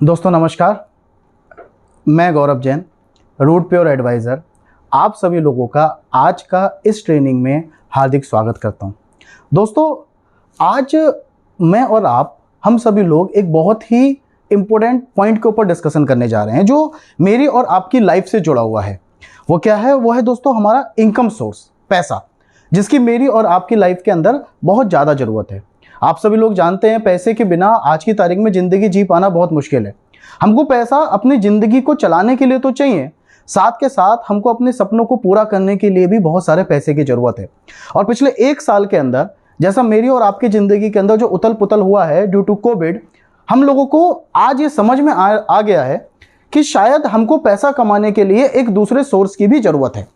दोस्तों नमस्कार, मैं गौरव जैन, रूट प्योर एडवाइज़र, आप सभी लोगों का आज का इस ट्रेनिंग में हार्दिक स्वागत करता हूं। दोस्तों आज मैं और आप हम सभी लोग एक बहुत ही इम्पोर्टेंट पॉइंट के ऊपर डिस्कशन करने जा रहे हैं जो मेरी और आपकी लाइफ से जुड़ा हुआ है। वो क्या है? वो है दोस्तों हमारा इनकम सोर्स, पैसा, जिसकी मेरी और आपकी लाइफ के अंदर बहुत ज़्यादा ज़रूरत है। आप सभी लोग जानते हैं पैसे के बिना आज की तारीख में ज़िंदगी जी पाना बहुत मुश्किल है। हमको पैसा अपनी ज़िंदगी को चलाने के लिए तो चाहिए, साथ के साथ हमको अपने सपनों को पूरा करने के लिए भी बहुत सारे पैसे की ज़रूरत है। और पिछले 1 साल के अंदर जैसा मेरी और आपकी ज़िंदगी के अंदर जो उथल पुथल हुआ है ड्यू टू कोविड, हम लोगों को आज ये समझ में आ गया है कि शायद हमको पैसा कमाने के लिए एक दूसरे सोर्स की भी ज़रूरत है।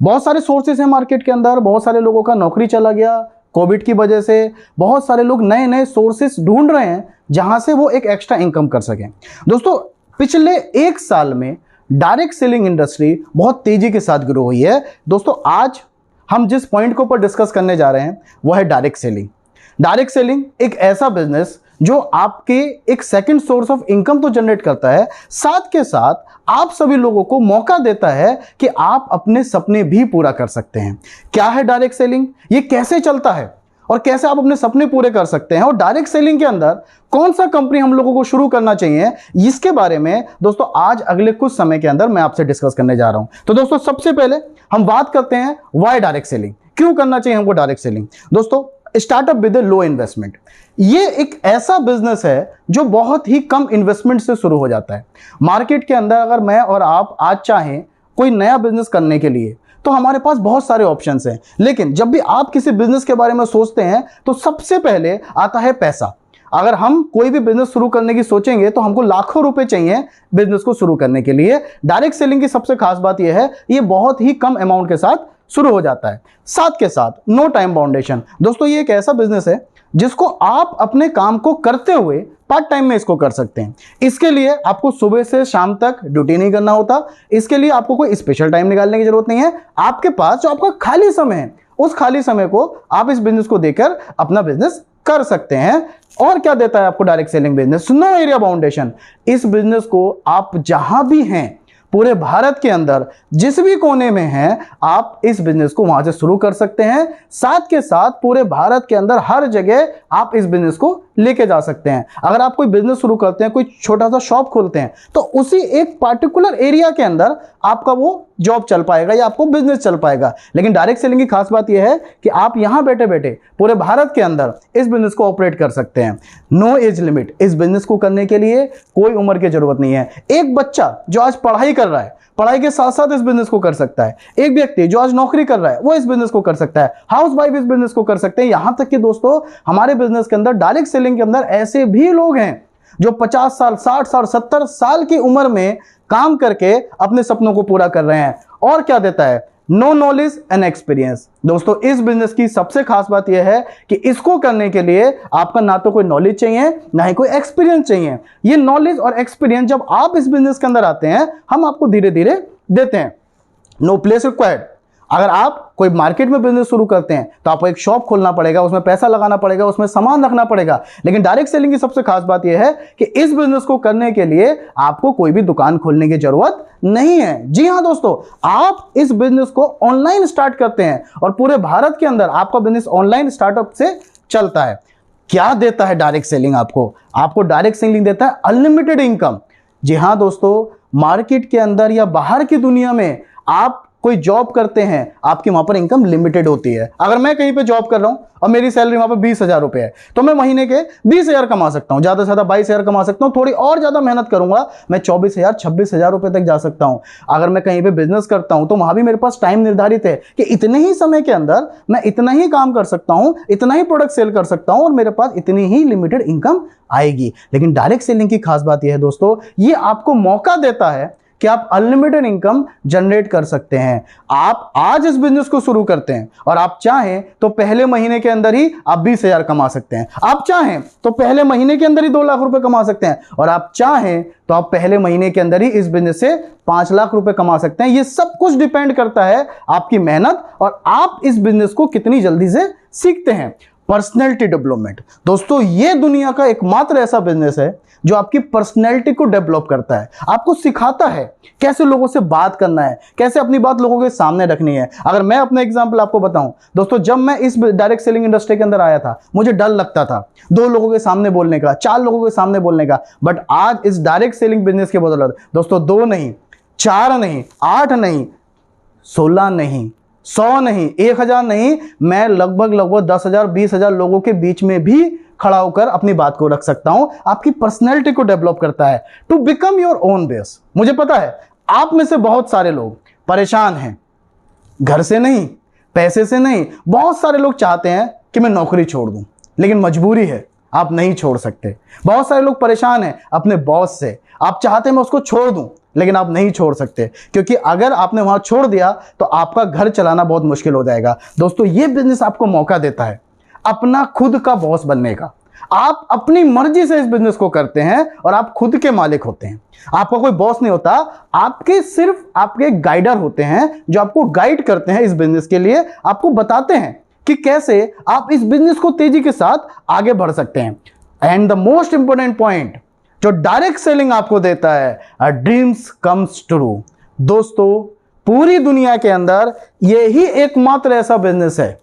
बहुत सारे सोर्सेस हैं मार्केट के अंदर, बहुत सारे लोगों का नौकरी चला गया कोविड की वजह से, बहुत सारे लोग नए नए सोर्सेस ढूंढ रहे हैं जहां से वो एक एक्स्ट्रा इनकम कर सकें। दोस्तों पिछले 1 साल में डायरेक्ट सेलिंग इंडस्ट्री बहुत तेजी के साथ ग्रो हुई है। दोस्तों आज हम जिस पॉइंट के ऊपर डिस्कस करने जा रहे हैं वो है डायरेक्ट सेलिंग। डायरेक्ट सेलिंग एक ऐसा बिजनेस जो आपके एक सेकंड सोर्स ऑफ इनकम तो जनरेट करता है, साथ के साथ आप सभी लोगों को मौका देता है कि आप अपने सपने भी पूरा कर सकते हैं। क्या है डायरेक्ट सेलिंग, ये कैसे चलता है और कैसे आप अपने सपने पूरे कर सकते हैं, और डायरेक्ट सेलिंग के अंदर कौन सा कंपनी हम लोगों को शुरू करना चाहिए, इसके बारे में दोस्तों आज अगले कुछ समय के अंदर मैं आपसे डिस्कस करने जा रहा हूं। तो दोस्तों सबसे पहले हम बात करते हैं व्हाई डायरेक्ट सेलिंग, क्यों करना चाहिए हमको डायरेक्ट सेलिंग। दोस्तों स्टार्टअप विद लो इन्वेस्टमेंट, ये एक ऐसा बिजनेस है जो बहुत ही कम इन्वेस्टमेंट से शुरू हो जाता है। मार्केट के अंदर अगर मैं और आप आज चाहें कोई नया बिजनेस करने के लिए तो हमारे पास बहुत सारे ऑप्शंस हैं, लेकिन जब भी आप किसी बिजनेस के बारे में सोचते हैं तो सबसे पहले आता है पैसा। अगर हम कोई भी बिजनेस शुरू करने की सोचेंगे तो हमको लाखों रुपए चाहिए बिजनेस को शुरू करने के लिए। डायरेक्ट सेलिंग की सबसे खास बात यह है, ये बहुत ही कम अमाउंट के साथ शुरू हो जाता है, साथ के साथ नो टाइम बाउंडेशन। दोस्तों ये एक ऐसा बिजनेस है जिसको आप अपने काम को करते हुए पार्ट टाइम में इसको कर सकते हैं। इसके लिए आपको सुबह से शाम तक ड्यूटी नहीं करना होता, इसके लिए आपको कोई स्पेशल टाइम निकालने की जरूरत नहीं है। आपके पास जो आपका खाली समय है उस खाली समय को आप इस बिजनेस को देकर अपना बिजनेस कर सकते हैं। और क्या देता है आपको direct selling business? No area boundation. इस बिजनेस को आप जहां भी हैं पूरे भारत के अंदर जिस भी कोने में हैं आप इस बिजनेस को वहां से शुरू कर सकते हैं। साथ के साथ पूरे भारत के अंदर हर जगह आप इस बिजनेस को लेके जा सकते हैं। अगर आप कोई बिजनेस शुरू करते हैं, कोई छोटा सा शॉप खोलते हैं, तो उसी एक पार्टिकुलर एरिया के अंदर आपका वो जॉब चल पाएगा या आपको बिजनेस चल पाएगा। लेकिन डायरेक्ट सेलिंग की खास बात यह है कि आप यहां बैठे बैठे पूरे भारत के अंदर इस बिजनेस को ऑपरेट कर सकते हैं। नो एज लिमिट, इस बिजनेस को करने के लिए कोई उम्र की जरूरत नहीं है। एक बच्चा जो आज पढ़ाई कर रहा है, पढ़ाई के साथ साथ इस बिजनेस को कर सकता है। एक व्यक्ति जो आज नौकरी कर रहा है वो इस बिजनेस को कर सकता है। हाउस वाइफ इस बिजनेस को कर सकते हैं। यहां तक कि दोस्तों हमारे बिजनेस के अंदर डायरेक्ट सेलिंग के अंदर ऐसे भी लोग हैं जो 50 साल, 60 साल, 70 साल की उम्र में काम करके अपने सपनों को पूरा कर रहे हैं। और क्या देता है? No knowledge and experience. दोस्तों इस बिजनेस की सबसे खास बात यह है कि इसको करने के लिए आपका ना तो कोई नॉलेज चाहिए ना ही कोई एक्सपीरियंस चाहिए। ये नॉलेज और एक्सपीरियंस जब आप इस बिजनेस के अंदर आते हैं हम आपको धीरे धीरे देते हैं। No place required. अगर आप कोई मार्केट में बिजनेस शुरू करते हैं तो आपको एक शॉप खोलना पड़ेगा, उसमें पैसा लगाना पड़ेगा, उसमें सामान रखना पड़ेगा। लेकिन डायरेक्ट सेलिंग की सबसे खास बात यह है कि इस बिजनेस को करने के लिए आपको कोई भी दुकान खोलने की जरूरत नहीं है। जी हां दोस्तों, आप इस बिजनेस को ऑनलाइन स्टार्ट करते हैं और पूरे भारत के अंदर आपका बिजनेस ऑनलाइन स्टार्टअप से चलता है। क्या देता है डायरेक्ट सेलिंग आपको? आपको डायरेक्ट सेलिंग देता है अनलिमिटेड इनकम। जी हां दोस्तों, मार्केट के अंदर या बाहर की दुनिया में आप कोई जॉब करते हैं, आपकी वहां पर इनकम लिमिटेड होती है। अगर मैं कहीं पे जॉब कर रहा हूं और मेरी सैलरी वहां पर 20,000 रुपए है तो मैं महीने के 20,000 कमा सकता हूं, ज्यादा से ज्यादा 22,000 कमा सकता हूं। थोड़ी और ज्यादा मेहनत करूंगा मैं 24,000, 26,000 रुपए तक जा सकता हूं। अगर मैं कहीं पे बिजनेस करता हूं तो वहां भी मेरे पास टाइम निर्धारित है कि इतने ही समय के अंदर मैं इतना ही काम कर सकता हूं, इतना ही प्रोडक्ट सेल कर सकता हूं और मेरे पास इतनी ही लिमिटेड इनकम आएगी। लेकिन डायरेक्ट सेलिंग की खास बात यह है दोस्तों, ये आपको मौका देता है कि आप अनलिमिटेड इनकम जनरेट कर सकते हैं। आप आज इस बिजनेस को शुरू करते हैं और आप चाहें तो पहले महीने के अंदर ही आप 20,000 कमा सकते हैं। आप चाहें तो पहले महीने के अंदर ही 2 लाख रुपए कमा सकते हैं और आप चाहें तो आप पहले महीने के अंदर ही इस बिजनेस से 5 लाख रुपए कमा सकते हैं। ये सब कुछ डिपेंड करता है आपकी मेहनत और आप इस बिजनेस को कितनी जल्दी से सीखते हैं। Personality development. दोस्तों ये दुनिया का एकमात्र ऐसा बिजनेस है जो आपकी पर्सनैलिटी को डेवलप करता है, आपको सिखाता है कैसे लोगों से बात करना है, कैसे अपनी बात लोगों के सामने रखनी है। अगर मैं अपना एग्जांपल आपको बताऊं दोस्तों, जब मैं इस डायरेक्ट सेलिंग इंडस्ट्री के अंदर आया था मुझे डर लगता था 2 लोगों के सामने बोलने का, 4 लोगों के सामने बोलने का। बट आज इस डायरेक्ट सेलिंग बिजनेस के बदौलत दोस्तों 2 नहीं, 4 नहीं, 8 नहीं, 16 नहीं, 100 नहीं, 1000 नहीं, मैं लगभग 10,000 20,000 लोगों के बीच में भी खड़ा होकर अपनी बात को रख सकता हूं। आपकी पर्सनैलिटी को डेवलप करता है to become your own base. मुझे पता है आप में से बहुत सारे लोग परेशान हैं, घर से नहीं, पैसे से नहीं। बहुत सारे लोग चाहते हैं कि मैं नौकरी छोड़ दूं, लेकिन मजबूरी है, आप नहीं छोड़ सकते। बहुत सारे लोग परेशान हैं अपने बॉस से, आप चाहते हैं मैं उसको छोड़ दूं, लेकिन आप नहीं छोड़ सकते, क्योंकि अगर आपने वहां छोड़ दिया तो आपका घर चलाना बहुत मुश्किल हो जाएगा। दोस्तों ये बिजनेस आपको मौका देता है अपना खुद का बॉस बनने का। आप अपनी मर्जी से इस बिजनेस को करते हैं और आप खुद के मालिक होते हैं। आपका कोई बॉस नहीं होता, आपके सिर्फ आपके गाइडर होते हैं जो आपको गाइड करते हैं इस बिजनेस के लिए, आपको बताते हैं कि कैसे आप इस बिजनेस को तेजी के साथ आगे बढ़ सकते हैं। And the most important point जो डायरेक्ट सेलिंग आपको देता है, ड्रीम्स कम्स ट्रू। दोस्तों पूरी दुनिया के अंदर यही एकमात्र ऐसा बिजनेस है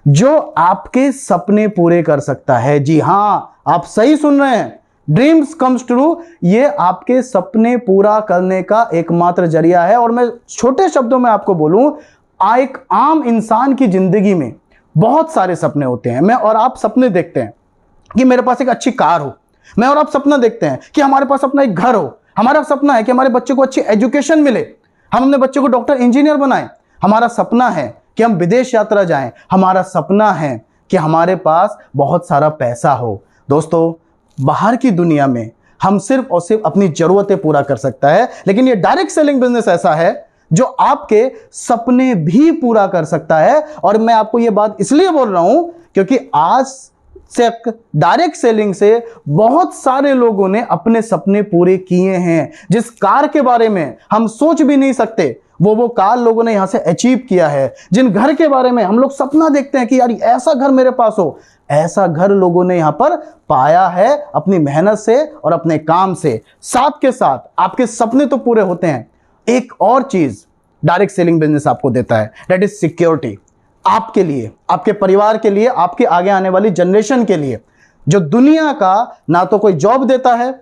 जो आपके सपने पूरे कर सकता है। जी हां, आप सही सुन रहे हैं, ड्रीम्स कम्स ट्रू, ये आपके सपने पूरा करने का एकमात्र जरिया है। और मैं छोटे शब्दों में आपको बोलूं, एक आम इंसान की जिंदगी में बहुत सारे सपने होते हैं। मैं और आप सपने देखते हैं कि मेरे पास एक अच्छी कार हो, मैं और आप सपना देखते हैं कि हमारे पास अपना एक घर हो, हमारा सपना है कि हमारे बच्चे को अच्छी एजुकेशन मिले, हम अपने बच्चे को डॉक्टर इंजीनियर बनाएं, हमारा सपना है कि हम विदेश यात्रा जाएं, हमारा सपना है कि हमारे पास बहुत सारा पैसा हो। दोस्तों बाहर की दुनिया में हम सिर्फ और सिर्फ अपनी जरूरतें पूरा कर सकता है, लेकिन ये डायरेक्ट सेलिंग बिजनेस ऐसा है जो आपके सपने भी पूरा कर सकता है। और मैं आपको ये बात इसलिए बोल रहा हूं क्योंकि आज से डायरेक्ट सेलिंग से बहुत सारे लोगों ने अपने सपने पूरे किए हैं। जिस कार के बारे में हम सोच भी नहीं सकते वो कार लोगों ने यहां से अचीव किया है। जिन घर के बारे में हम लोग सपना देखते हैं कि यार ऐसा घर मेरे पास हो, ऐसा घर लोगों ने यहां पर पाया है अपनी मेहनत से और अपने काम से। साथ के साथ आपके सपने तो पूरे होते हैं, एक और चीज डायरेक्ट सेलिंग बिजनेस आपको देता है, दैट इज सिक्योरिटी। आपके लिए, आपके परिवार के लिए, आपके आगे आने वाली जनरेशन के लिए, जो दुनिया का ना तो कोई जॉब देता है,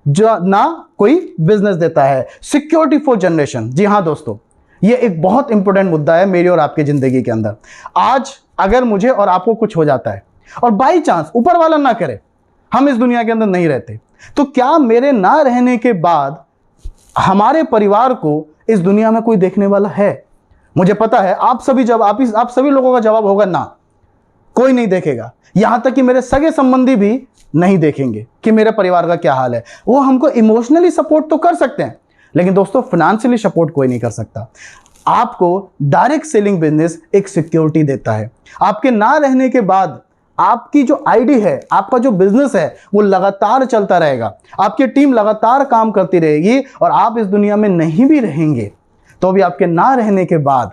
जो ना कोई बिजनेस देता है, सिक्योरिटी फॉर जनरेशन। जी हां दोस्तों, ये एक बहुत इंपॉर्टेंट मुद्दा है मेरी और आपकी जिंदगी के अंदर। आज अगर मुझे और आपको कुछ हो जाता है और बाई चांस ऊपर वाला ना करे हम इस दुनिया के अंदर नहीं रहते, तो क्या मेरे ना रहने के बाद हमारे परिवार को इस दुनिया में कोई देखने वाला है? मुझे पता है आप सभी लोगों का जवाब होगा ना, कोई नहीं देखेगा। यहां तक कि मेरे सगे संबंधी भी नहीं देखेंगे कि मेरे परिवार का क्या हाल है। वो हमको इमोशनली सपोर्ट तो कर सकते हैं, लेकिन दोस्तों फाइनेंशियली सपोर्ट कोई नहीं कर सकता। आपको डायरेक्ट सेलिंग बिजनेस एक सिक्योरिटी देता है। आपके ना रहने के बाद आपकी जो आईडी है, आपका जो बिजनेस है, वो लगातार चलता रहेगा, आपकी टीम लगातार काम करती रहेगी और आप इस दुनिया में नहीं भी रहेंगे तो भी आपके ना रहने के बाद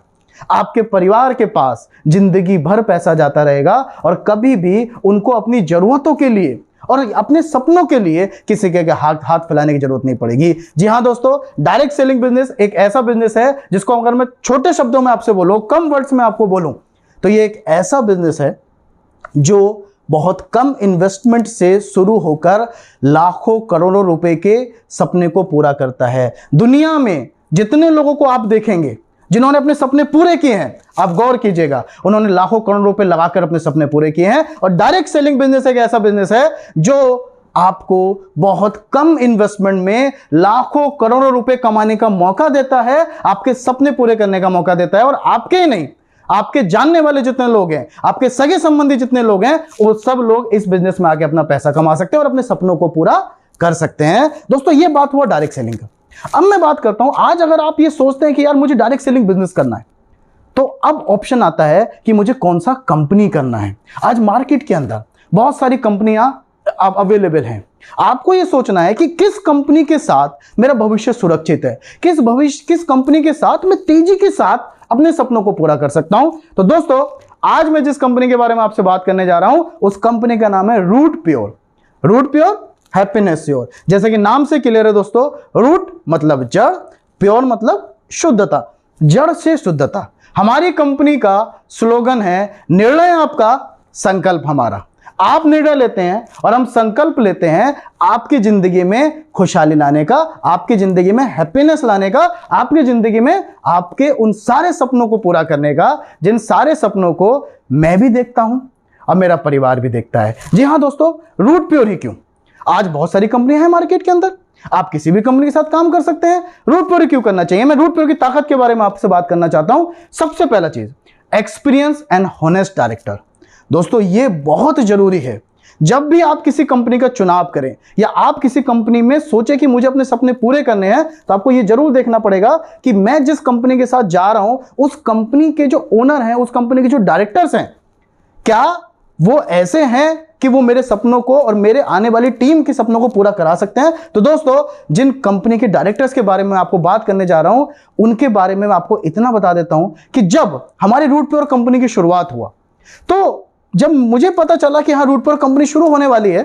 आपके परिवार के पास जिंदगी भर पैसा जाता रहेगा और कभी भी उनको अपनी जरूरतों के लिए और अपने सपनों के लिए किसी के हाथ फैलाने की जरूरत नहीं पड़ेगी। जी हां दोस्तों, डायरेक्ट सेलिंग बिजनेस एक ऐसा बिजनेस है जिसको अगर मैं छोटे शब्दों में आपसे बोलूं, कम वर्ड्स में आपको बोलूं, तो ये एक ऐसा बिजनेस है जो बहुत कम इन्वेस्टमेंट से शुरू होकर लाखों करोड़ों रुपए के सपने को पूरा करता है। दुनिया में जितने लोगों को आप देखेंगे जिन्होंने अपने सपने पूरे किए हैं, आप गौर कीजिएगा, उन्होंने लाखों करोड़ रुपए लगाकर अपने सपने पूरे किए हैं। और डायरेक्ट सेलिंग बिजनेस एक ऐसा बिजनेस है जो आपको बहुत कम इन्वेस्टमेंट में लाखों करोड़ों रुपए कमाने का मौका देता है, आपके सपने पूरे करने का मौका देता है। और आपके ही नहीं, आपके जानने वाले जितने लोग हैं, आपके सगे संबंधी जितने लोग हैं, वो सब लोग इस बिजनेस में आके अपना पैसा कमा सकते हैं और अपने सपनों को पूरा कर सकते हैं। दोस्तों ये बात हुआ डायरेक्ट सेलिंग का। अब मैं बात करता हूं, आज अगर आप ये सोचते हैं कि यार मुझे डायरेक्ट सेलिंग बिजनेस करना है, तो अब ऑप्शन आता है कि मुझे कौन सा कंपनी करना है। आज मार्केट के अंदर बहुत सारी कंपनियां अवेलेबल हैं। आपको यह सोचना है कि किस कंपनी के साथ मेरा भविष्य सुरक्षित है, किस कंपनी के साथ मैं तेजी के साथ अपने सपनों को पूरा कर सकता हूं। तो दोस्तों आज मैं जिस कंपनी के बारे में आपसे बात करने जा रहा हूं उस कंपनी का नाम है Root Pure. Root Pure, happiness sure. जैसे कि नाम से क्लियर है दोस्तों, रूट मतलब जड़, प्योर मतलब शुद्धता, जड़ से शुद्धता। हमारी कंपनी का स्लोगन है निर्णय आपका, संकल्प हमारा। आप निर्णय लेते हैं और हम संकल्प लेते हैं आपकी जिंदगी में खुशहाली लाने का, आपकी जिंदगी में हैप्पीनेस लाने का, आपकी जिंदगी में आपके उन सारे सपनों को पूरा करने का जिन सारे सपनों को मैं भी देखता हूं और मेरा परिवार भी देखता है। जी हां दोस्तों, रूट प्योर ही क्यों? आज बहुत सारी कंपनियां हैं मार्केट के अंदर, आप किसी भी कंपनी के साथ काम कर सकते हैं। रूट प्योर क्यों करना चाहिए? मैं रूट प्योर की ताकत के बारे में आपसे बात करना चाहता हूं। सबसे पहला चीज, एक्सपीरियंस एंड होनेस्ट डायरेक्टर। दोस्तों ये बहुत जरूरी है। जब भी आप किसी कंपनी का चुनाव करें या आप किसी कंपनी में सोचे कि मुझे अपने सपने पूरे करने हैं, तो आपको यह जरूर देखना पड़ेगा कि मैं जिस कंपनी के साथ जा रहा हूं उस कंपनी के जो ओनर हैं, उस कंपनी के जो डायरेक्टर्स हैं, क्या वो ऐसे हैं कि वो मेरे सपनों को और मेरे आने वाली टीम के सपनों को पूरा करा सकते हैं। तो दोस्तों, जिन कंपनी के डायरेक्टर्स के बारे में आपको बात करने जा रहा हूं उनके बारे में मैं आपको इतना बता देता हूं कि जब हमारी रूट प्योर कंपनी की शुरुआत हुआ, तो जब मुझे पता चला कि हाँ रूट प्योर कंपनी शुरू होने वाली है,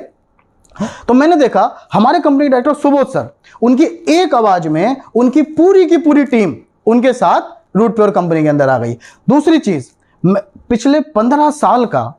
तो मैंने देखा हमारे कंपनी डायरेक्टर सुबोध सर, उनकी एक आवाज में उनकी की पूरी टीम उनके साथ रूट प्योर कंपनी के अंदर आ गई। दूसरी चीज, पिछले 15 साल का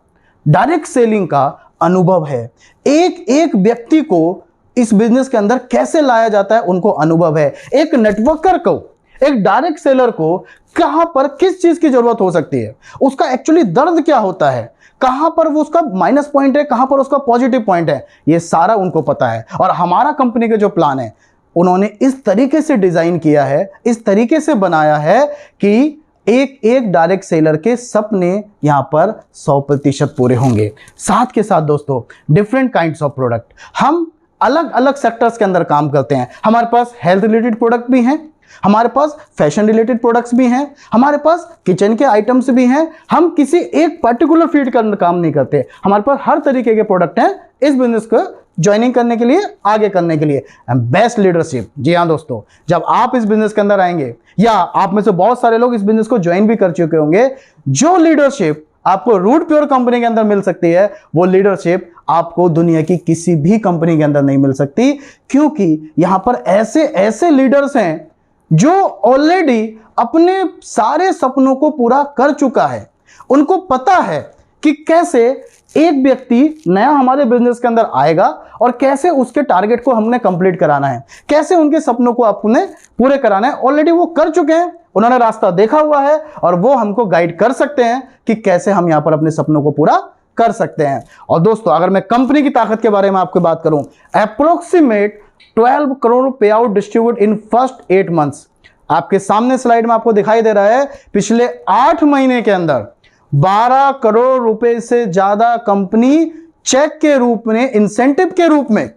डायरेक्ट सेलिंग का अनुभव है। एक एक व्यक्ति को इस बिजनेस के अंदर कैसे लाया जाता है उनको अनुभव है। एक नेटवर्कर को, एक डायरेक्ट सेलर को कहां पर किस चीज की जरूरत हो सकती है, उसका एक्चुअली दर्द क्या होता है, कहां पर वो उसका माइनस पॉइंट है, कहां पर उसका पॉजिटिव पॉइंट है, ये सारा उनको पता है। और हमारा कंपनी के जो प्लान है उन्होंने इस तरीके से डिजाइन किया है, इस तरीके से बनाया है कि एक एक डायरेक्ट सेलर के सपने यहां पर 100% पूरे होंगे। साथ के साथ दोस्तों, डिफरेंट काइंड्स ऑफ प्रोडक्ट, हम अलग अलग सेक्टर्स के अंदर काम करते हैं। हमारे पास हेल्थ रिलेटेड प्रोडक्ट भी हैं, हमारे पास फैशन रिलेटेड प्रोडक्ट्स भी हैं, हमारे पास किचन के आइटम्स भी हैं। हम किसी एक पर्टिकुलर फील्ड का काम नहीं करते, हमारे पास हर तरीके के प्रोडक्ट हैं इस बिजनेस को ज्वाइनिंग करने के लिए, आगे करने के लिए। Best leadership. जी हाँ दोस्तों, जब आप इस बिजनेस के अंदर आएंगे, या आप में से बहुत सारे लोग इस बिजनेस को ज्वाइन भी कर चुके होंगे, जो लीडरशिप आपको रूट प्योर कंपनी के अंदर मिल सकती है, वो लीडरशिप आपको दुनिया की किसी भी कंपनी के अंदर नहीं मिल सकती। क्योंकि यहां पर ऐसे ऐसे लीडर्स हैं जो ऑलरेडी अपने सारे सपनों को पूरा कर चुका है। उनको पता है कि कैसे एक व्यक्ति नया हमारे बिजनेस के अंदर आएगा और कैसे उसके टारगेट को हमने कंप्लीट कराना है, कैसे उनके सपनों को आपने पूरे कराना है। ऑलरेडी वो कर चुके हैं, उन्होंने रास्ता देखा हुआ है और वो हमको गाइड कर सकते हैं कि कैसे हम यहां पर अपने सपनों को पूरा कर सकते हैं। और दोस्तों, अगर मैं कंपनी की ताकत के बारे में आपको बात करूं, अप्रोक्सीमेट 12 करोड़ पे out distribute in first 8 months. आपके सामने स्लाइड में आपको दिखाई दे रहा है, पिछले 8 महीने के अंदर 12 करोड़ रुपए से ज्यादा कंपनी चेक के रूप में, इंसेंटिव के रूप में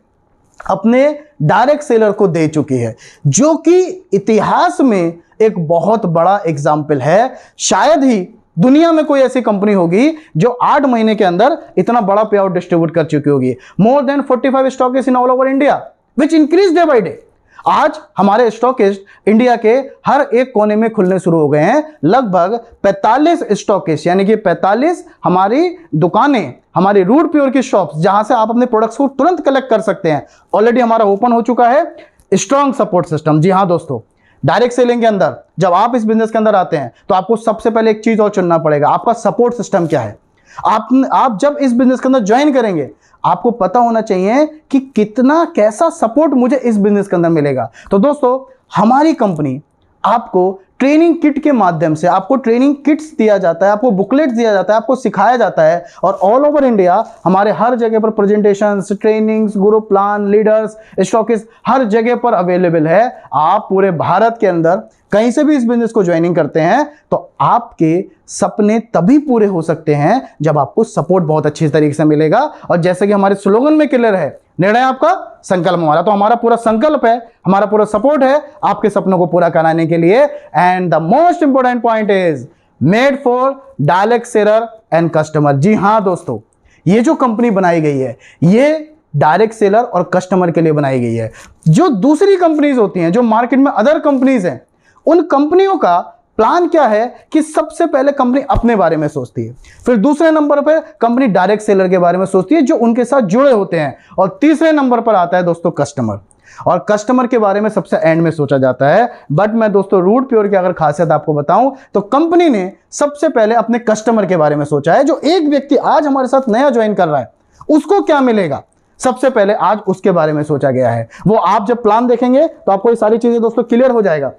अपने डायरेक्ट सेलर को दे चुकी है, जो कि इतिहास में एक बहुत बड़ा एग्जाम्पल है। शायद ही दुनिया में कोई ऐसी कंपनी होगी जो 8 महीने के अंदर इतना बड़ा पे आउट डिस्ट्रीब्यूट कर चुकी होगी। More than 45 stockist in all over India which increase day by day. आज हमारे स्टॉकिस्ट इंडिया के हर एक कोने में खुलने शुरू हो गए हैं। लगभग 45 स्टॉकिस्ट, यानी कि 45 हमारी दुकानें, हमारी रूट प्योर की शॉप्स, जहां से आप अपने प्रोडक्ट्स को तुरंत कलेक्ट कर सकते हैं, ऑलरेडी हमारा ओपन हो चुका है। Strong support system. जी हां दोस्तों, डायरेक्ट सेलिंग के अंदर जब आप इस बिजनेस के अंदर आते हैं तो आपको सबसे पहले एक चीज और चुनना पड़ेगा, आपका सपोर्ट सिस्टम क्या है। आप जब इस बिजनेस के अंदर ज्वाइन करेंगे, आपको पता होना चाहिए कि कितना कैसा सपोर्ट मुझे इस बिजनेस के अंदर मिलेगा। तो दोस्तों, हमारी कंपनी आपको ट्रेनिंग किट के माध्यम से, आपको ट्रेनिंग किट्स दिया जाता है, आपको बुकलेट्स दिया जाता है, आपको सिखाया जाता है, और ऑल ओवर इंडिया हमारे हर जगह पर presentations, trainings, group plan, leaders, stockist हर जगह पर अवेलेबल है। आप पूरे भारत के अंदर कहीं से भी इस बिजनेस को ज्वाइनिंग करते हैं तो आपके सपने तभी पूरे हो सकते हैं जब आपको सपोर्ट बहुत अच्छी तरीके से मिलेगा। और जैसे कि हमारे स्लोगन में क्लियर है, निर्णय आपका, संकल्प हमारा। तो हमारा पूरा संकल्प है, हमारा पूरा सपोर्ट है आपके सपनों को पूरा कराने के लिए। And the most important point is made for direct seller and customer. जी हां दोस्तों, ये जो कंपनी बनाई गई है, ये डायरेक्ट सेलर और कस्टमर के लिए बनाई गई है। जो दूसरी कंपनीज होती हैं, जो मार्केट में अदर कंपनीज हैं, उन कंपनियों का प्लान क्या है कि सबसे पहले कंपनी अपने बारे में सोचती है, फिर दूसरे नंबर पर कंपनी डायरेक्ट सेलर के बारे में सोचती है जो उनके साथ जुड़े होते हैं, और तीसरे नंबर पर आता है दोस्तों कस्टमर, और कस्टमर के बारे में सबसे एंड में सोचा जाता है। बट मैं दोस्तों रूट प्योर की अगर खासियत आपको बताऊं तो कंपनी ने सबसे पहले अपने कस्टमर के बारे में सोचा है। जो एक व्यक्ति आज हमारे साथ नया ज्वाइन कर रहा है उसको क्या मिलेगा, सबसे पहले आज उसके बारे में सोचा गया है। वो आप जब प्लान देखेंगे तो आपको ये सारी चीजें दोस्तों क्लियर हो जाएगा।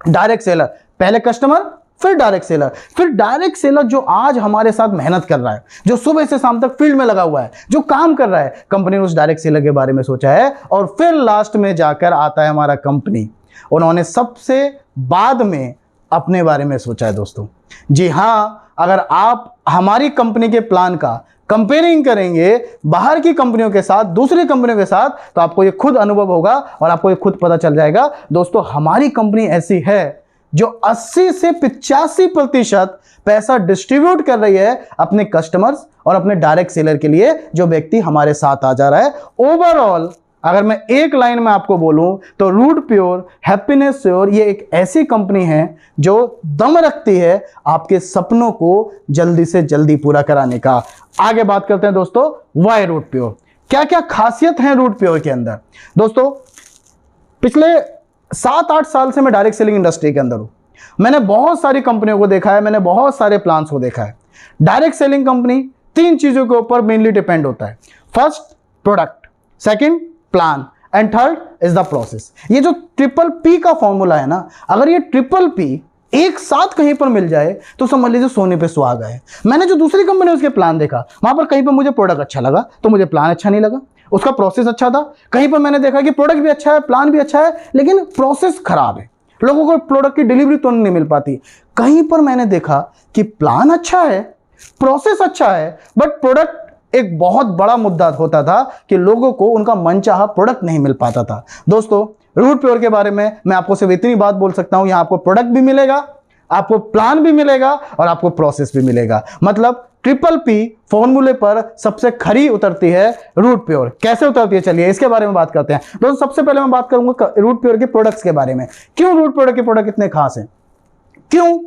डायरेक्ट सेलर, पहले कस्टमर, फिर डायरेक्ट सेलर। फिर डायरेक्ट सेलर जो आज हमारे साथ मेहनत कर रहा है, जो सुबह से शाम तक फील्ड में लगा हुआ है, जो काम कर रहा है, कंपनी ने उस डायरेक्ट सेलर के बारे में सोचा है। और फिर लास्ट में जाकर आता है हमारा कंपनी, उन्होंने सबसे बाद में अपने बारे में सोचा है दोस्तों। जी हाँ, अगर आप हमारी कंपनी के प्लान का कंपेयरिंग करेंगे बाहर की कंपनियों के साथ, दूसरी कंपनियों के साथ, तो आपको ये खुद अनुभव होगा और आपको ये खुद पता चल जाएगा दोस्तों, हमारी कंपनी ऐसी है जो 80 से 85% पैसा डिस्ट्रीब्यूट कर रही है अपने कस्टमर्स और अपने डायरेक्ट सेलर के लिए, जो व्यक्ति हमारे साथ आ जा रहा है। ओवरऑल अगर मैं एक लाइन में आपको बोलूं तो रूट प्योर हैप्पीनेस श्योर ये एक ऐसी कंपनी है जो दम रखती है आपके सपनों को जल्दी से जल्दी पूरा कराने का। आगे बात करते हैं दोस्तों, वाई रूट प्योर, क्या क्या खासियत है रूट प्योर के अंदर। दोस्तों पिछले 7-8 साल से मैं डायरेक्ट सेलिंग इंडस्ट्री के अंदर हूं। मैंने बहुत सारी कंपनियों को देखा है, मैंने बहुत सारे प्लान्स को देखा है। डायरेक्ट सेलिंग कंपनी 3 चीजों के ऊपर मेनली डिपेंड होता है। First product, second plan and third is the process. ये जो ट्रिपल पी का फॉर्मूला है ना, अगर ये ट्रिपल पी एक साथ कहीं पर मिल जाए तो समझ लीजिए सोने पे सुहागा है। मैंने जो दूसरी कंपनी उसके प्लान देखा, वहां पर कहीं पर मुझे प्रोडक्ट अच्छा लगा तो मुझे प्लान अच्छा नहीं लगा, उसका प्रोसेस अच्छा था। कहीं पर मैंने देखा कि प्रोडक्ट भी अच्छा है, प्लान भी अच्छा है, लेकिन प्रोसेस खराब है, लोगों को प्रोडक्ट की डिलीवरी तो नहीं मिल पाती। कहीं पर मैंने देखा कि प्लान अच्छा है, प्रोसेस अच्छा है, बट प्रोडक्ट एक बहुत बड़ा मुद्दा होता था कि लोगों को उनका मनचाहा प्रोडक्ट नहीं मिल पाता था। दोस्तों रूट प्योर के बारे में मैं आपको सिर्फ इतनी बात बोल सकता हूं, यहां आपको प्रोडक्ट भी मिलेगा, आपको प्लान भी मिलेगा और आपको प्रोसेस भी मिलेगा। मतलब ट्रिपल पी फॉर्मूले पर सबसे खरी उतरती है रूट प्योर। कैसे उतरती है चलिए इसके बारे में बात करते हैं। दोस्तों सबसे पहले मैं बात करूंगा रूट प्योर के प्रोडक्ट्स के बारे में। क्यों रूट प्योर के प्रोडक्ट इतने खास हैं, क्यों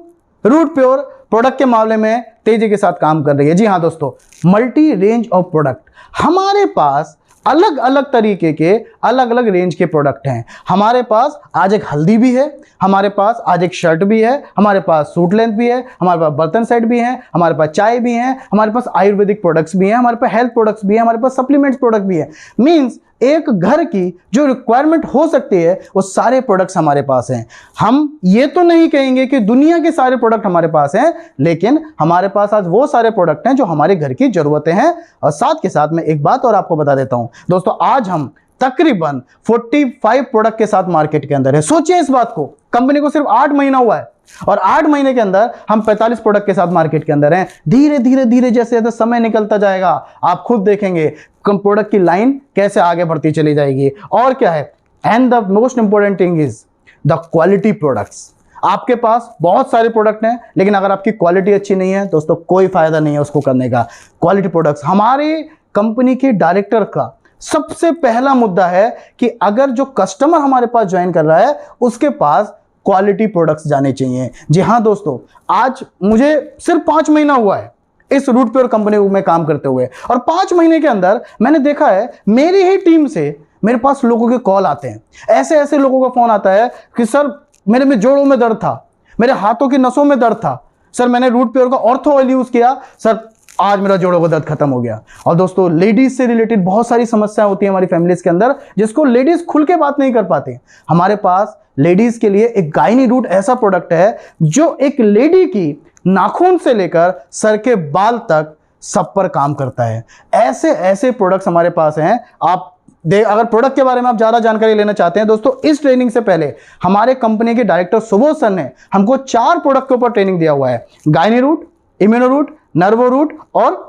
रूट प्योर प्रोडक्ट के मामले में तेजी के साथ काम कर रही है। जी हाँ दोस्तों, मल्टी रेंज ऑफ प्रोडक्ट, हमारे पास अलग अलग तरीके के अलग अलग रेंज के प्रोडक्ट हैं। हमारे पास आज एक हल्दी भी है, हमारे पास आज एक शर्ट भी है, हमारे पास सूट लेंथ भी है, हमारे पास बर्तन सेट भी है, हमारे पास चाय भी है, हमारे पास आयुर्वेदिक प्रोडक्ट्स भी हैं, हमारे पास हेल्थ प्रोडक्ट्स भी है, हमारे पास सप्लीमेंट्स प्रोडक्ट भी है। मींस एक घर की जो रिक्वायरमेंट हो सकती है वो सारे प्रोडक्ट्स हमारे पास हैं। हम ये तो नहीं कहेंगे कि दुनिया के सारे प्रोडक्ट हमारे पास हैं, लेकिन हमारे पास आज वो सारे प्रोडक्ट हैं जो हमारे घर की जरूरतें हैं। और साथ के साथ मैं एक बात और आपको बता देता हूं दोस्तों, आज हम तकरीबन 45 प्रोडक्ट के साथ मार्केट के अंदर है। सोचिए इस बात को, कंपनी को सिर्फ 8 महीना हुआ है और 8 महीने के अंदर हम 45 प्रोडक्ट के साथ मार्केट के अंदर हैं। धीरे धीरे धीरे जैसे जैसे समय निकलता जाएगा आप खुद देखेंगे प्रोडक्ट की लाइन कैसे आगे बढ़ती चली जाएगी। और क्या है, and the most important thing is the quality products. आपके पास बहुत सारे प्रोडक्ट हैं, लेकिन अगर आपकी क्वालिटी अच्छी नहीं है दोस्तों कोई फायदा नहीं है उसको करने का। क्वालिटी प्रोडक्ट्स हमारे कंपनी के डायरेक्टर का सबसे पहला मुद्दा है कि अगर जो कस्टमर हमारे पास ज्वाइन कर रहा है उसके पास क्वालिटी प्रोडक्ट्स जाने चाहिए। जी हाँ दोस्तों, आज मुझे सिर्फ 5 महीना हुआ है इस रूट प्योर कंपनी में काम करते हुए, और 5 महीने के अंदर मैंने देखा है मेरी ही टीम से मेरे पास लोगों के कॉल आते हैं। ऐसे ऐसे लोगों का फोन आता है कि सर मेरे में जोड़ों में दर्द था, मेरे हाथों की नसों में दर्द था, सर मैंने रूट प्योर का ऑर्थो ऑयल यूज किया, सर आज मेरा जोड़ों का दर्द खत्म हो गया। और दोस्तों लेडीज से रिलेटेड बहुत सारी समस्याएं होती हैं हमारी फैमिलीज के अंदर, जिसको लेडीज खुल के बात नहीं कर पाती। हमारे पास लेडीज के लिए एक गायनी रूट ऐसा प्रोडक्ट है जो एक लेडी की नाखून से लेकर सर के बाल तक सब पर काम करता है। ऐसे ऐसे प्रोडक्ट्स हमारे पास हैं। आप अगर प्रोडक्ट के बारे में आप ज्यादा जानकारी लेना चाहते हैं दोस्तों, इस ट्रेनिंग से पहले हमारे कंपनी के डायरेक्टर सुबोध सर ने हमको 4 प्रोडक्ट के ऊपर ट्रेनिंग दिया हुआ है। Gynae root, immuno root, nervo root और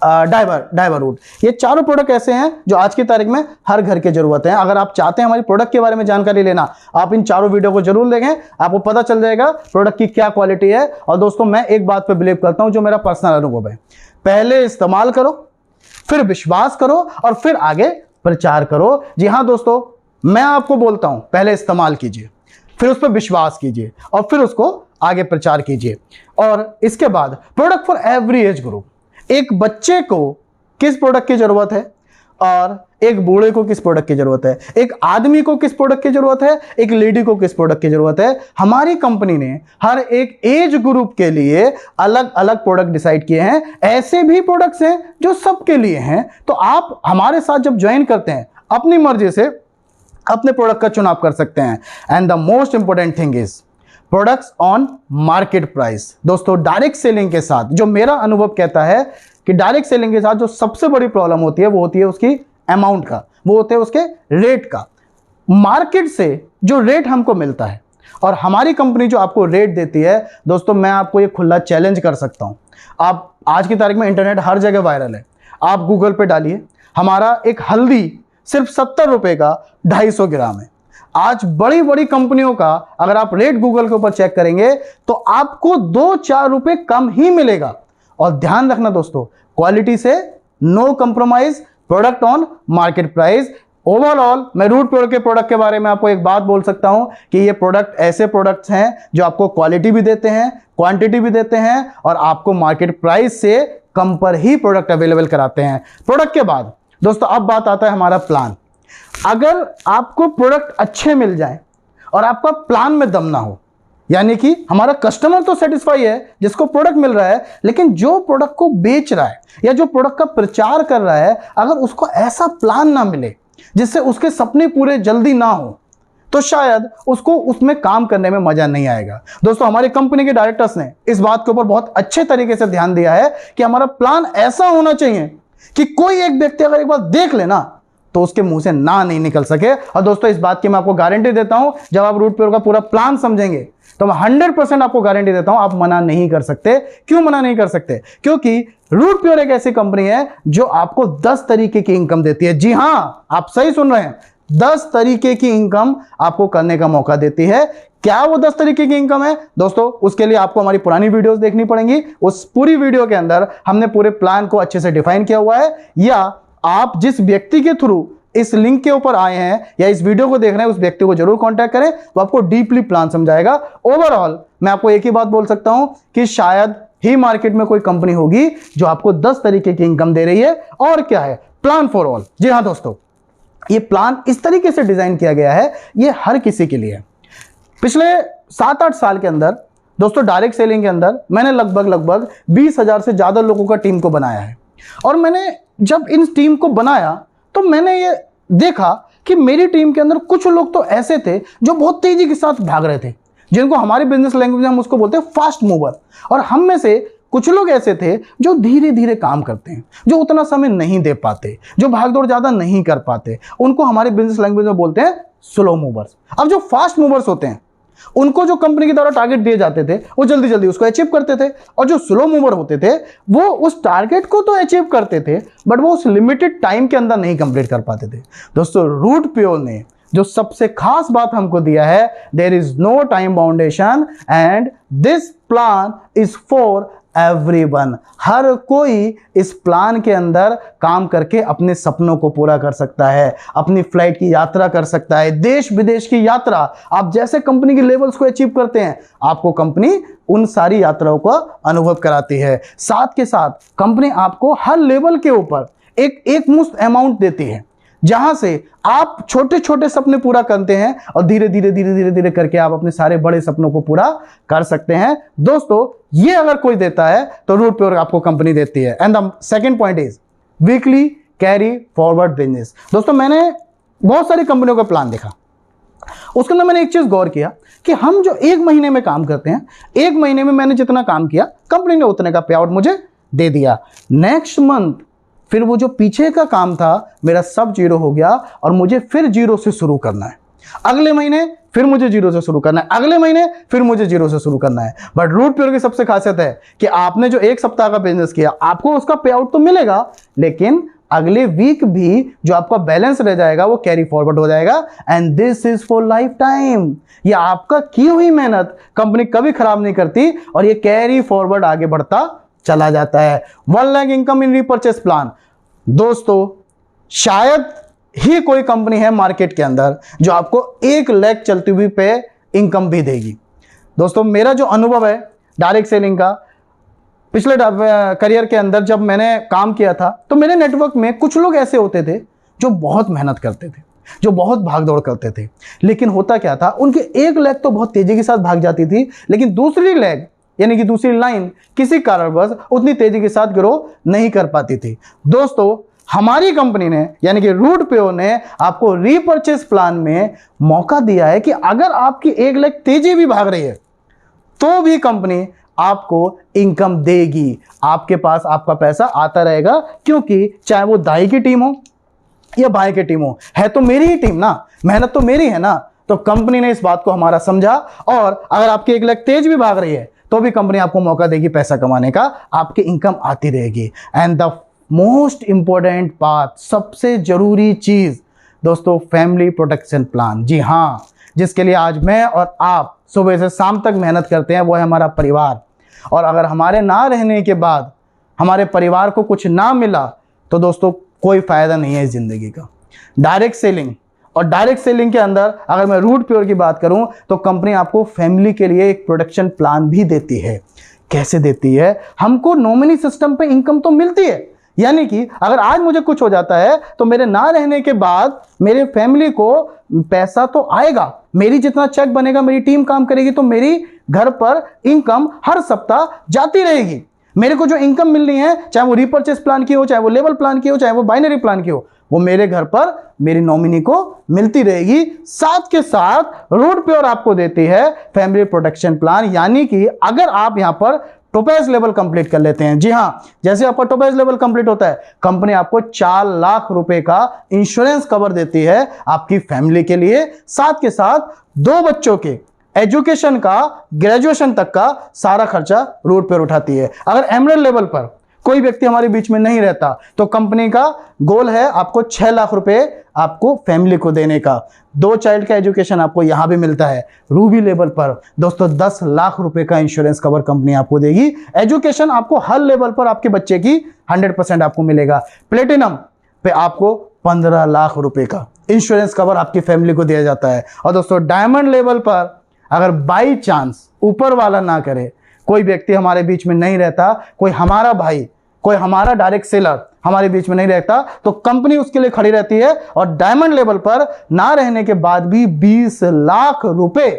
डाइवर रूट। ये चारों प्रोडक्ट ऐसे हैं जो आज की तारीख में हर घर की जरूरत है। अगर आप चाहते हैं हमारी प्रोडक्ट के बारे में जानकारी लेना, आप इन चारों वीडियो को जरूर देखें, आपको पता चल जाएगा प्रोडक्ट की क्या क्वालिटी है। और दोस्तों मैं एक बात पे बिलीव करता हूं जो मेरा पर्सनल अनुभव है, पहले इस्तेमाल करो, फिर विश्वास करो और फिर आगे प्रचार करो। जी हाँ दोस्तों, मैं आपको बोलता हूं पहले इस्तेमाल कीजिए, फिर उस पर विश्वास कीजिए और फिर उसको आगे प्रचार कीजिए। और इसके बाद product for every age group, एक बच्चे को किस प्रोडक्ट की जरूरत है और एक बूढ़े को किस प्रोडक्ट की जरूरत है, एक आदमी को किस प्रोडक्ट की जरूरत है, एक लेडी को किस प्रोडक्ट की जरूरत है। हमारी कंपनी ने हर एक एज ग्रुप के लिए अलग अलग प्रोडक्ट डिसाइड किए हैं। ऐसे भी प्रोडक्ट्स हैं जो सबके लिए हैं। तो आप हमारे साथ जब ज्वाइन करते हैं अपनी मर्जी से अपने प्रोडक्ट का चुनाव कर सकते हैं। And the most important thing is products on market price. दोस्तों, डायरेक्ट सेलिंग के साथ जो मेरा अनुभव कहता है कि डायरेक्ट सेलिंग के साथ जो सबसे बड़ी प्रॉब्लम होती है वो होती है उसकी अमाउंट का, वो होते हैं उसके रेट का। मार्केट से जो रेट हमको मिलता है और हमारी कंपनी जो आपको रेट देती है, दोस्तों मैं आपको ये खुला चैलेंज कर सकता हूं। आप आज की तारीख में इंटरनेट हर जगह वायरल है, आप गूगल पे डालिए, हमारा एक हल्दी सिर्फ 70 रुपए का 250 ग्राम है। आज बड़ी बड़ी कंपनियों का अगर आप रेट गूगल के ऊपर चेक करेंगे तो आपको 2-4 रुपए कम ही मिलेगा। और ध्यान रखना दोस्तों, क्वालिटी से no compromise, product on market price. Overall मैं रूट प्योर के प्रोडक्ट के बारे में आपको एक बात बोल सकता हूं कि ये प्रोडक्ट ऐसे प्रोडक्ट्स हैं जो आपको क्वालिटी भी देते हैं, क्वांटिटी भी देते हैं और आपको मार्केट प्राइस से कम पर ही प्रोडक्ट अवेलेबल कराते हैं। प्रोडक्ट के बाद दोस्तों अब बात आता है हमारा प्लान। अगर आपको प्रोडक्ट अच्छे मिल जाए और आपका प्लान में दम ना हो, यानी कि हमारा कस्टमर तो सेटिस्फाई है जिसको प्रोडक्ट मिल रहा है, लेकिन जो प्रोडक्ट को बेच रहा है या जो प्रोडक्ट का प्रचार कर रहा है, अगर उसको ऐसा प्लान ना मिले जिससे उसके सपने पूरे जल्दी ना हो, तो शायद उसको उसमें काम करने में मजा नहीं आएगा। दोस्तों, हमारी कंपनी के डायरेक्टर्स ने इस बात के ऊपर बहुत अच्छे तरीके से ध्यान दिया है कि हमारा प्लान ऐसा होना चाहिए कि कोई एक व्यक्ति अगर एक बार देख लेना तो उसके मुंह से ना नहीं निकल सके। और दोस्तों, इस बात की मैं आपको गारंटी देता हूं, जब आप रूट प्योर का पूरा प्लान समझेंगे तो मैं 100% आपको गारंटी देता हूं आप मना नहीं कर सकते। क्यों मना नहीं कर सकते? क्योंकि रूट प्योर एक ऐसी कंपनी है जो आपको 10 तरीके की इनकम देती है। जी हां, आप सही सुन रहे हैं, 10 तरीके की इनकम आपको करने का मौका देती है। क्या वो 10 तरीके की इनकम है? दोस्तों, उसके लिए आपको हमारी पुरानी वीडियोस देखनी पड़ेंगी। उस पूरी वीडियो के अंदर हमने पूरे प्लान को अच्छे से डिफाइन किया हुआ है। या आप जिस व्यक्ति के थ्रू इस लिंक के ऊपर आए हैं या इस वीडियो को देख रहे हैं, उस व्यक्ति को जरूर कांटेक्ट करें, वो आपको डीपली प्लान समझाएगा। ओवरऑल मैं आपको एक ही बात बोल सकता हूं कि शायद ही मार्केट में कोई कंपनी होगी जो आपको 10 तरीके की इनकम दे रही है। और क्या है? Plan for all. जी हां दोस्तों, ये प्लान इस तरीके से डिजाइन किया गया है, ये हर किसी के लिए है। पिछले 7-8 साल के अंदर दोस्तों डायरेक्ट सेलिंग के अंदर मैंने लगभग 20,000 से ज्यादा लोगों का टीम को बनाया है। और मैंने जब इन टीम को बनाया तो मैंने ये देखा कि मेरी टीम के अंदर कुछ लोग तो ऐसे थे जो बहुत तेजी के साथ भाग रहे थे, जिनको हमारी बिजनेस लैंग्वेज में हम उसको बोलते हैं फास्ट मूवर। और हम में से कुछ लोग ऐसे थे जो धीरे धीरे काम करते हैं, जो उतना समय नहीं दे पाते, जो भागदौड़ ज्यादा नहीं कर पाते, उनको हमारी बिजनेस लैंग्वेज में बोलते हैं स्लो मूवर्स। अब जो फास्ट मूवर्स होते हैं उनको जो कंपनी के द्वारा टारगेट दिए जाते थे वो जल्दी जल्दी उसको अचीव करते थे, और जो स्लो मूवर होते थे वो उस टारगेट को तो अचीव करते थे बट वो उस लिमिटेड टाइम के अंदर नहीं कंप्लीट कर पाते थे। दोस्तों, रूट प्योर ने जो सबसे खास बात हमको दिया है, there is no time boundation and this plan is for everyone. हर कोई इस प्लान के अंदर काम करके अपने सपनों को पूरा कर सकता है, अपनी फ्लाइट की यात्रा कर सकता है, देश विदेश की यात्रा। आप जैसे कंपनी की लेवल्स को अचीव करते हैं, आपको कंपनी उन सारी यात्राओं का अनुभव कराती है। साथ के साथ कंपनी आपको हर लेवल के ऊपर एक मुश्त अमाउंट देती है, जहां से आप छोटे छोटे सपने पूरा करते हैं और धीरे धीरे करके आप अपने सारे बड़े सपनों को पूरा कर सकते हैं। दोस्तों, ये अगर कोई देता है तो रूट प्योर आपको कंपनी देती है। And the second point is weekly carry forward business. दोस्तों, मैंने बहुत सारी कंपनियों का प्लान देखा, उसके अंदर मैंने एक चीज गौर किया कि हम जो 1 महीने में काम करते हैं, 1 महीने में मैंने जितना काम किया कंपनी ने उतने का पे आउट मुझे दे दिया। नेक्स्ट मंथ फिर वो जो पीछे का काम था मेरा सब 0 हो गया और मुझे फिर 0 से शुरू करना है। अगले महीने फिर मुझे 0 से शुरू करना है, अगले महीने फिर मुझे 0 से शुरू करना है। बट रूट प्योर की सबसे खासियत है कि आपने जो 1 सप्ताह का बिजनेस किया, आपको उसका पे आउट तो मिलेगा, लेकिन अगले वीक भी जो आपका बैलेंस रह जाएगा वो कैरी फॉरवर्ड हो जाएगा। And this is for life time. ये आपका की हुई मेहनत कंपनी कभी खराब नहीं करती और ये कैरी फॉरवर्ड आगे बढ़ता चला जाता है। 1 lakh income in repurchase plan. दोस्तों, शायद ही कोई कंपनी है मार्केट के अंदर जो आपको 1 लाख चलती हुई पे इनकम भी देगी। दोस्तों मेरा जो अनुभव है डायरेक्ट सेलिंग का, पिछले करियर के अंदर जब मैंने काम किया था, तो मेरे नेटवर्क में कुछ लोग ऐसे होते थे जो बहुत मेहनत करते थे, जो बहुत भाग दौड़ करते थे, लेकिन होता क्या था, उनके एक लेग तो बहुत तेजी के साथ भाग जाती थी, लेकिन दूसरी लेग यानी कि दूसरी लाइन किसी कारणवश उतनी तेजी के साथ ग्रो नहीं कर पाती थी। दोस्तों हमारी कंपनी ने यानी कि रूटपेओ ने आपको रीपर्चेस प्लान में मौका दिया है कि अगर आपकी एक लेग तेजी भी भाग रही है तो भी कंपनी आपको इनकम देगी, आपके पास आपका पैसा आता रहेगा, क्योंकि चाहे वो दाई की टीम हो या बाएं की टीम हो, है तो मेरी ही टीम ना, मेहनत तो मेरी है ना। तो कंपनी ने इस बात को हमारा समझा, और अगर आपकी एक लेग तेज भी भाग रही है तो भी कंपनी आपको मौका देगी पैसा कमाने का, आपकी इनकम आती रहेगी। एंड द मोस्ट इंपॉर्टेंट बात, सबसे जरूरी चीज दोस्तों, फैमिली प्रोटेक्शन प्लान। जी हाँ, जिसके लिए आज मैं और आप सुबह से शाम तक मेहनत करते हैं, वो है हमारा परिवार। और अगर हमारे ना रहने के बाद हमारे परिवार को कुछ ना मिला तो दोस्तों कोई फायदा नहीं है इस जिंदगी का। डायरेक्ट सेलिंग, और डायरेक्ट सेलिंग के अंदर अगर मैं रूटपेओ की बात करूं तो कंपनी आपको फैमिली के लिए एक प्रोटेक्शन प्लान भी देती है। कैसे देती है? हमको नॉमिनी सिस्टम पे इनकम तो मिलती है, यानी कि अगर आज मुझे कुछ हो जाता है तो मेरे ना रहने के बाद मेरे फैमिली को पैसा तो आएगा, मेरी जितना चेक बनेगा, मेरी टीम काम करेगी तो मेरी घर पर इनकम हर सप्ताह जाती रहेगी। मेरे को जो इनकम मिलनी है, चाहे वो रिपर्चेस प्लान की हो, चाहे वो लेवल प्लान की हो, चाहे वो बाइनरी प्लान की हो, वो मेरे घर पर मेरी नॉमिनी को मिलती रहेगी। साथ के साथ रूटपेओ आपको देती है फैमिली प्रोटेक्शन प्लान, यानी कि अगर आप यहां पर टोपेज लेवल कंप्लीट कर लेते हैं, जी हां, जैसे आपका टोपेज लेवल कंप्लीट होता है, कंपनी आपको 4 लाख रुपए का इंश्योरेंस कवर देती है आपकी फैमिली के लिए। साथ के साथ 2 बच्चों के एजुकेशन का, ग्रेजुएशन तक का सारा खर्चा रूटपेओ उठाती है। अगर एमरेल्ड लेवल पर कोई व्यक्ति हमारे बीच में नहीं रहता तो कंपनी का गोल है आपको 6 लाख रुपए आपको फैमिली को देने का। 2 चाइल्ड का एजुकेशन आपको यहां भी मिलता है। रूबी लेवल पर दोस्तों 10 लाख रुपए का इंश्योरेंस कवर कंपनी आपको देगी। एजुकेशन आपको हर लेवल पर आपके बच्चे की 100% आपको मिलेगा। प्लेटिनम पे आपको 15 लाख रुपए का इंश्योरेंस कवर आपकी फैमिली को दिया जाता है। और दोस्तों डायमंड लेवल पर अगर बाई चांस ऊपर वाला ना करे, कोई व्यक्ति हमारे बीच में नहीं रहता, कोई हमारा भाई, कोई हमारा डायरेक्ट सेलर हमारे बीच में नहीं रहता, तो कंपनी उसके लिए खड़ी रहती है और डायमंड लेवल पर ना रहने के बाद भी 20 लाख रुपए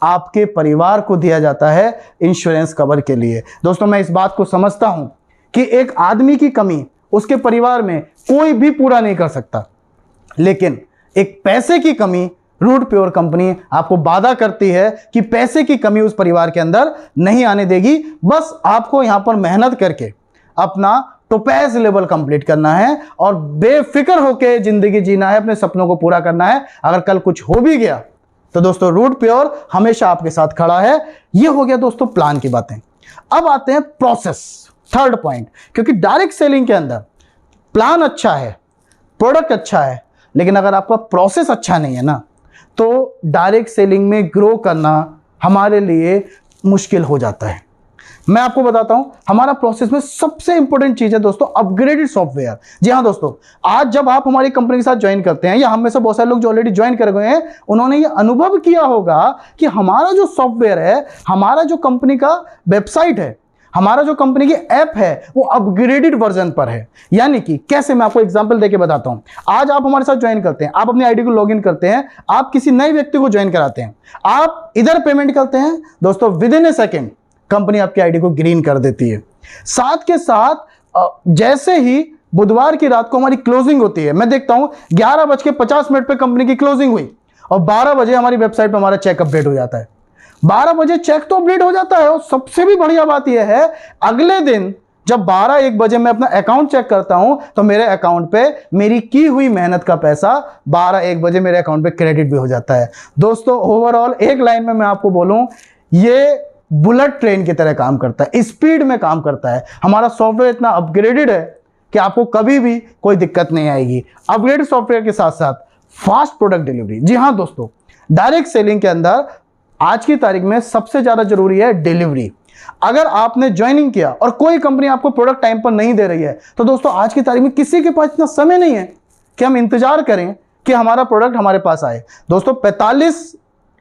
आपके परिवार को दिया जाता है इंश्योरेंस कवर के लिए। दोस्तों मैं इस बात को समझता हूं कि एक आदमी की कमी उसके परिवार में कोई भी पूरा नहीं कर सकता, लेकिन एक पैसे की कमी रूटपेओ कंपनी आपको वादा करती है कि पैसे की कमी उस परिवार के अंदर नहीं आने देगी। बस आपको यहां पर मेहनत करके अपना टोपेज लेवल कंप्लीट करना है और बेफिक्र होकर जिंदगी जीना है, अपने सपनों को पूरा करना है। अगर कल कुछ हो भी गया तो दोस्तों रूटपेओ हमेशा आपके साथ खड़ा है। यह हो गया दोस्तों प्लान की बातें। अब आते हैं प्रोसेस, थर्ड पॉइंट, क्योंकि डायरेक्ट सेलिंग के अंदर प्लान अच्छा है, प्रोडक्ट अच्छा है, लेकिन अगर आपका प्रोसेस अच्छा नहीं है ना, तो डायरेक्ट सेलिंग में ग्रो करना हमारे लिए मुश्किल हो जाता है। मैं आपको बताता हूं, हमारा प्रोसेस में सबसे इंपॉर्टेंट चीज है दोस्तों अपग्रेडेड सॉफ्टवेयर। जी हां दोस्तों, आज जब आप हमारी कंपनी के साथ ज्वाइन करते हैं, या हम में से बहुत सारे लोग जो ऑलरेडी ज्वाइन कर गए हैं, उन्होंने ये अनुभव किया होगा कि हमारा जो सॉफ्टवेयर है, हमारा जो कंपनी का वेबसाइट है, हमारा जो कंपनी की ऐप है, वो अपग्रेडेड वर्जन पर है। यानी कि कैसे, मैं आपको एग्जांपल देके बताता हूं। आज आप हमारे साथ ज्वाइन करते हैं, आप अपनी आईडी को लॉगिन करते हैं, आप किसी नए व्यक्ति को ज्वाइन कराते हैं, आप इधर पेमेंट करते हैं दोस्तों, with in A second company आपकी आईडी को ग्रीन कर देती है। साथ के साथ जैसे ही बुधवार की रात को हमारी क्लोजिंग होती है, मैं देखता हूं 11:50 पे कंपनी की क्लोजिंग हुई और 12 बजे हमारी वेबसाइट पर हमारा चेक अपडेट हो जाता है। 12 बजे चेक तो अपडेट हो जाता है, और सबसे भी बढ़िया बात यह है, अगले दिन जब 12-1 बजे मैं अपना अकाउंट चेक करता हूं तो मेरे अकाउंट पे मेरी की हुई मेहनत का पैसा 12-1 बजे मेरे अकाउंट पे क्रेडिट भी हो जाता है। दोस्तों ओवरऑल एक लाइन में मैं आपको बोलूं, ये बुलेट ट्रेन की तरह काम करता है, स्पीड में काम करता है। हमारा सॉफ्टवेयर इतना अपग्रेडेड है कि आपको कभी भी कोई दिक्कत नहीं आएगी। अपग्रेडेड सॉफ्टवेयर के साथ साथ फास्ट प्रोडक्ट डिलीवरी। जी हां दोस्तों, डायरेक्ट सेलिंग के अंदर आज की तारीख में सबसे ज्यादा जरूरी है डिलीवरी। अगर आपने ज्वाइनिंग किया और कोई कंपनी आपको प्रोडक्ट टाइम पर नहीं दे रही है, तो दोस्तों आज की तारीख में किसी के पास इतना समय नहीं है कि हम इंतजार करें कि हमारा प्रोडक्ट हमारे पास आए। दोस्तों 45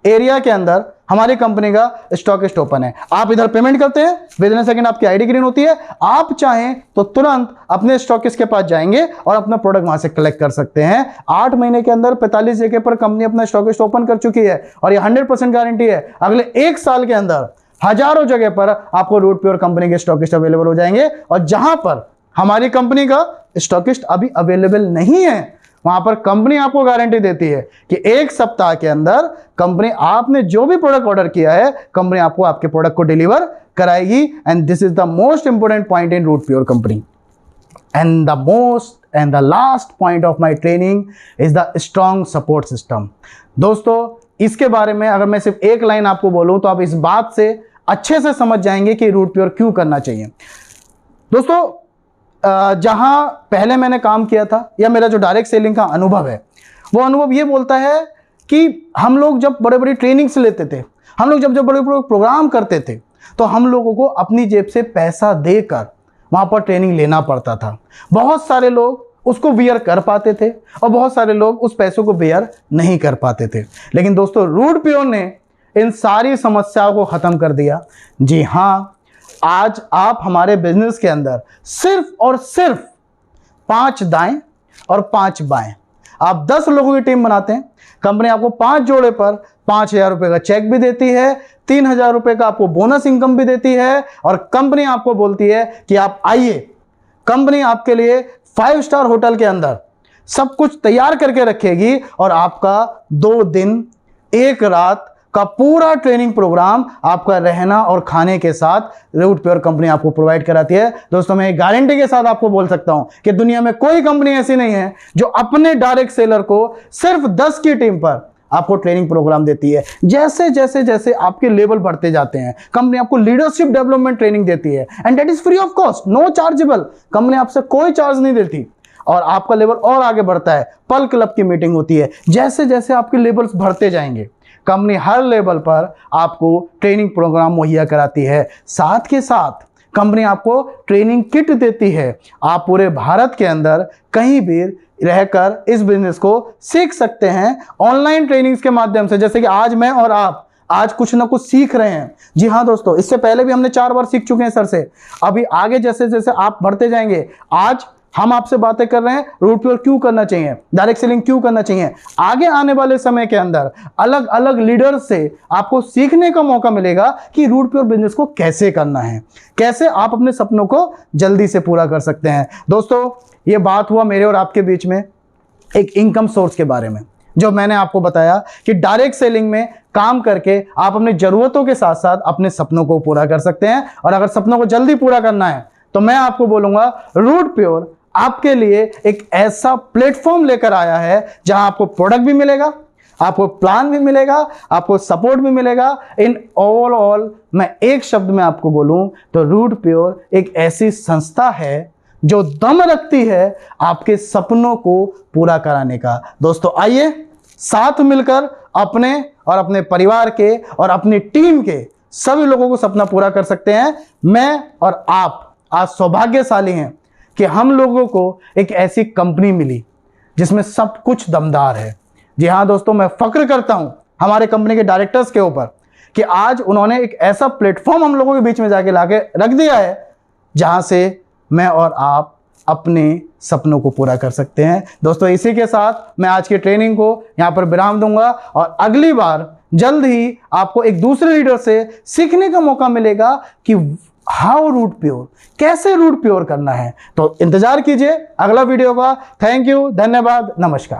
एरिया के अंदर हमारी कंपनी का स्टॉकिस्ट ओपन है। आप इधर पेमेंट करते हैं, विद इन सेकंड आपकी आईडी ग्रीन होती है। आप चाहें तो तुरंत अपने स्टॉकिस्ट के पास जाएंगे और अपना प्रोडक्ट वहां से कलेक्ट कर सकते हैं। 8 महीने के अंदर 45 जगह पर कंपनी अपना स्टॉकिस्ट ओपन कर चुकी है और ये 100% गारंटी है अगले 1 साल के अंदर हजारों जगह पर आपको रूट प्योर कंपनी के स्टॉकिस्ट अवेलेबल हो जाएंगे। और जहां पर हमारी कंपनी का स्टॉकिस्ट अभी अवेलेबल नहीं है, वहां पर कंपनी आपको गारंटी देती है कि 1 सप्ताह के अंदर कंपनी आपने जो भी प्रोडक्ट ऑर्डर किया है, कंपनी आपको आपके प्रोडक्ट को डिलीवर कराएगी। And this is the most important point in Root Pure company. And the last point of my training is the strong support system. दोस्तों, इसके बारे में अगर मैं सिर्फ एक लाइन आपको बोलूं तो आप इस बात से अच्छे से समझ जाएंगे कि रूट प्योर क्यों करना चाहिए। दोस्तों, जहां पहले मैंने काम किया था या मेरा जो डायरेक्ट सेलिंग का अनुभव है, वो अनुभव ये बोलता है कि हम लोग जब बड़े बड़ी ट्रेनिंग्स लेते थे, हम लोग जब बड़े बड़े प्रोग्राम करते थे, तो हम लोगों को अपनी जेब से पैसा देकर वहां पर ट्रेनिंग लेना पड़ता था। बहुत सारे लोग उसको बियर कर पाते थे और बहुत सारे लोग उस पैसों को बियर नहीं कर पाते थे। लेकिन दोस्तों, रूट प्योर ने इन सारी समस्याओं को खत्म कर दिया। जी हाँ, आज आप हमारे बिजनेस के अंदर सिर्फ और सिर्फ 5 दाएं और 5 बाएं, आप 10 लोगों की टीम बनाते हैं। कंपनी आपको 5 जोड़े पर 5,000 रुपए का चेक भी देती है, 3,000 रुपए का आपको बोनस इनकम भी देती है और कंपनी आपको बोलती है कि आप आइए। कंपनी आपके लिए 5 स्टार होटल के अंदर सब कुछ तैयार करके रखेगी और आपका 2 दिन 1 रात का पूरा ट्रेनिंग प्रोग्राम आपका रहना और खाने के साथ रूट प्योर कंपनी आपको प्रोवाइड कराती है। दोस्तों, मैं गारंटी के साथ आपको बोल सकता हूं कि दुनिया में कोई कंपनी ऐसी नहीं है जो अपने डायरेक्ट सेलर को सिर्फ 10 की टीम पर आपको ट्रेनिंग प्रोग्राम देती है। जैसे जैसे जैसे आपके लेवल बढ़ते जाते हैं, कंपनी आपको लीडरशिप डेवलपमेंट ट्रेनिंग देती है and that is free of cost, no chargeable. Company आपसे कोई चार्ज नहीं देती और आपका लेवल और आगे बढ़ता है। पल क्लब की मीटिंग होती है। जैसे जैसे आपके लेवल्स बढ़ते जाएंगे, कंपनी हर लेवल पर आपको ट्रेनिंग प्रोग्राम मुहैया कराती है। साथ के साथ कंपनी आपको ट्रेनिंग किट देती है। आप पूरे भारत के अंदर कहीं भी रहकर इस बिजनेस को सीख सकते हैं ऑनलाइन ट्रेनिंग्स के माध्यम से। जैसे कि आज मैं और आप आज कुछ ना कुछ सीख रहे हैं। जी हाँ दोस्तों, इससे पहले भी हमने 4 बार सीख चुके हैं सर से। अभी आगे जैसे जैसे आप बढ़ते जाएंगे, आज हम आपसे बातें कर रहे हैं रूट प्योर क्यों करना चाहिए, डायरेक्ट सेलिंग क्यों करना चाहिए। आगे आने वाले समय के अंदर अलग अलग लीडर से आपको सीखने का मौका मिलेगा कि रूट प्योर बिजनेस को कैसे करना है, कैसे आप अपने सपनों को जल्दी से पूरा कर सकते हैं। दोस्तों, ये बात हुआ मेरे और आपके बीच में एक इनकम सोर्स के बारे में, जो मैंने आपको बताया कि डायरेक्ट सेलिंग में काम करके आप अपनी जरूरतों के साथ साथ अपने सपनों को पूरा कर सकते हैं। और अगर सपनों को जल्दी पूरा करना है तो मैं आपको बोलूंगा रूट प्योर आपके लिए एक ऐसा प्लेटफॉर्म लेकर आया है जहां आपको प्रोडक्ट भी मिलेगा, आपको प्लान भी मिलेगा, आपको सपोर्ट भी मिलेगा। इन ओवरऑल मैं एक शब्द में आपको बोलूं तो रूट प्योर एक ऐसी संस्था है जो दम रखती है आपके सपनों को पूरा कराने का। दोस्तों, आइए साथ मिलकर अपने और अपने परिवार के और अपनी टीम के सभी लोगों को सपना पूरा कर सकते हैं। मैं और आप आज सौभाग्यशाली हैं कि हम लोगों को एक ऐसी कंपनी मिली जिसमें सब कुछ दमदार है। जी हाँ दोस्तों, मैं फक्र करता हूं हमारे कंपनी के डायरेक्टर्स के ऊपर कि आज उन्होंने एक ऐसा प्लेटफॉर्म हम लोगों के बीच में जाके लाके रख दिया है जहां से मैं और आप अपने सपनों को पूरा कर सकते हैं। दोस्तों, इसी के साथ मैं आज की ट्रेनिंग को यहां पर विराम दूंगा और अगली बार जल्द ही आपको एक दूसरे लीडर से सीखने का मौका मिलेगा कि हाउ रूट प्योर, कैसे रूट प्योर करना है। तो इंतजार कीजिए अगला वीडियो का। थैंक यू, धन्यवाद, नमस्कार।